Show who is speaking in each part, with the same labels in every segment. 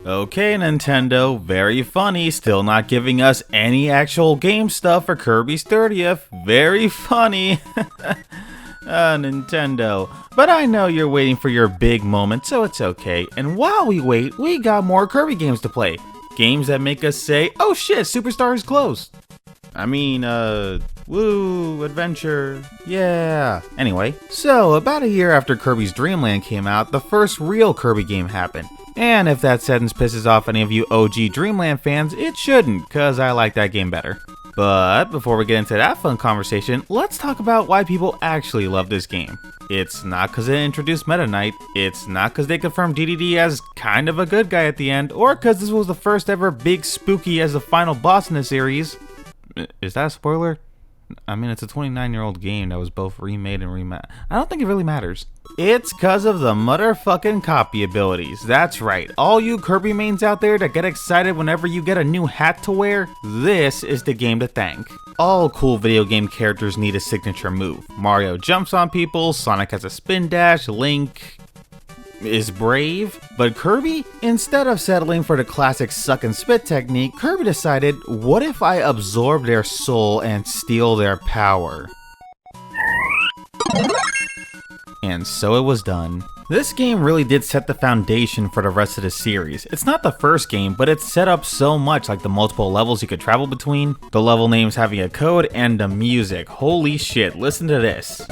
Speaker 1: Okay, Nintendo, very funny, still not giving us any actual game stuff for Kirby's 30th. Very funny. Nintendo. But I know you're waiting for your big moment, so it's okay. And while we wait, we got more Kirby games to play. Games that make us say, oh shit, Superstar is closed. Woo, adventure, yeah. Anyway, so about a year after Kirby's Dream Land came out, the first real Kirby game happened. And if that sentence pisses off any of you OG Dream Land fans, it shouldn't, cause I like that game better. But before we get into that fun conversation, let's talk about why people actually love this game. It's not cause it introduced Meta Knight, it's not cause they confirmed DDD as kind of a good guy at the end, or cause this was the first ever big spooky as the final boss in the series. Is that a spoiler? I mean, it's a 29-year-old game that was both remade and remastered. I don't think it really matters. It's cause of the motherfucking copy abilities. That's right, all you Kirby mains out there that get excited whenever you get a new hat to wear, this is the game to thank. All cool video game characters need a signature move. Mario jumps on people, Sonic has a spin dash, Link is brave, but Kirby, instead of settling for the classic suck and spit technique, Kirby decided, what if I absorb their soul and steal their power? And so it was done. This game really did set the foundation for the rest of the series. It's not the first game, but it's set up so much, like the multiple levels you could travel between, the level names having a code, and the music. Holy shit, listen to this.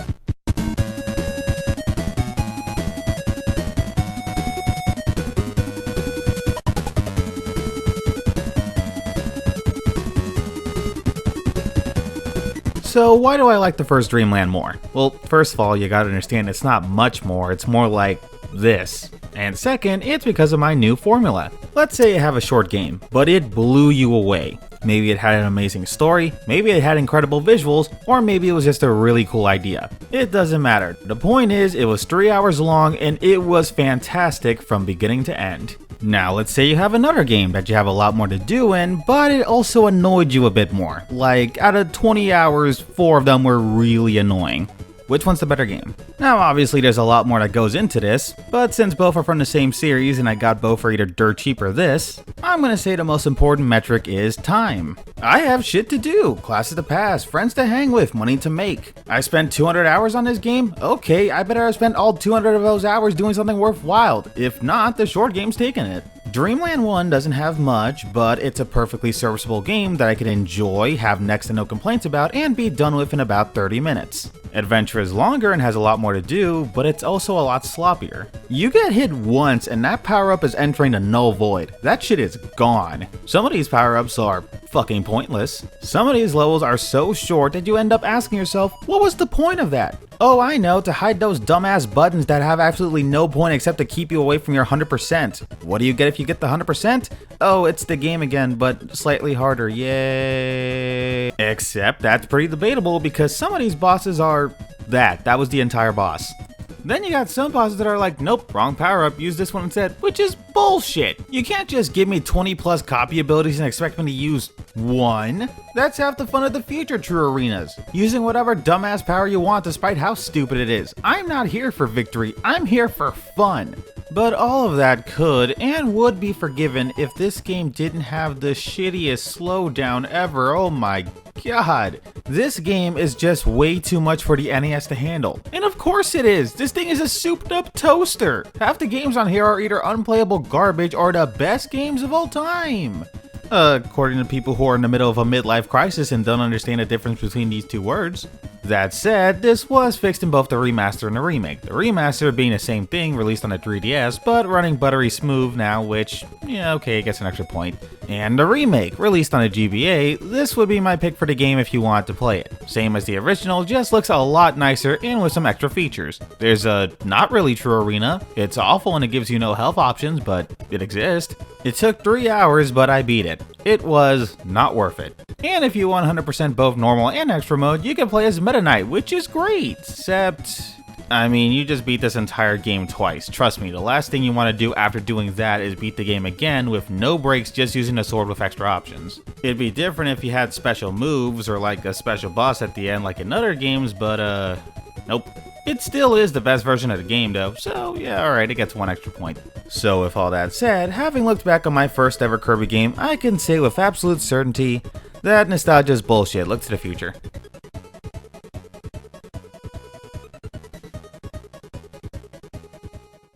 Speaker 1: So why do I like the first Dream Land more? Well, first of all, you gotta understand it's not much more, it's more like this. And second, it's because of my new formula. Let's say you have a short game, but it blew you away. Maybe it had an amazing story, maybe it had incredible visuals, or maybe it was just a really cool idea. It doesn't matter. The point is, it was 3 hours long and it was fantastic from beginning to end. Now let's say you have another game that you have a lot more to do in, but it also annoyed you a bit more. Like, out of 20 hours, 4 of them were really annoying. Which one's the better game? Now obviously there's a lot more that goes into this, but since both are from the same series and I got both for either dirt cheap or this, I'm gonna say the most important metric is time. I have shit to do, classes to pass, friends to hang with, money to make. I spent 200 hours on this game? Okay, I better have spent all 200 of those hours doing something worthwhile. If not, the short game's taking it. Dream Land 1 doesn't have much, but it's a perfectly serviceable game that I can enjoy, have next to no complaints about, and be done with in about 30 minutes. Adventure is longer and has a lot more to do, but it's also a lot sloppier. You get hit once and that power-up is entering the null void. That shit is gone. Some of these power-ups are fucking pointless. Some of these levels are so short that you end up asking yourself, what was the point of that? Oh, I know, to hide those dumbass buttons that have absolutely no point except to keep you away from your 100%. What do you get if you get the 100%? Oh, it's the game again, but slightly harder, yay. Except that's pretty debatable because some of these bosses are that was the entire boss. Then you got some bosses that are like, nope, wrong power up, use this one instead, which is bullshit. You can't just give me 20 plus copy abilities and expect me to use one. That's half the fun of the future True Arenas. Using whatever dumbass power you want despite how stupid it is. I'm not here for victory, I'm here for fun. But all of that could and would be forgiven if this game didn't have the shittiest slowdown ever. Oh my god. This game is just way too much for the NES to handle. And of course it is. This thing is a souped up toaster. Half the games on here are either unplayable garbage or the best games of all time. According to people who are in the middle of a midlife crisis and don't understand the difference between these two words. That said, this was fixed in both the remaster and the remake. The remaster being the same thing, released on the 3DS, but running buttery smooth now, which, yeah, okay, gets an extra point. And the remake, released on a GBA, this would be my pick for the game if you want to play it. Same as the original, just looks a lot nicer and with some extra features. There's a not really true arena. It's awful and it gives you no health options, but it exists. It took 3 hours, but I beat it. It was not worth it. And if you want 100% both normal and extra mode, you can play as Meta Knight, which is great, except, I mean, you just beat this entire game twice. Trust me, the last thing you want to do after doing that is beat the game again with no breaks, just using a sword with extra options. It'd be different if you had special moves or like a special boss at the end like in other games, but nope. It still is the best version of the game though, so yeah, alright, it gets 1 extra point. So with all that said, having looked back on my first ever Kirby game, I can say with absolute certainty that nostalgia is bullshit. Look to the future.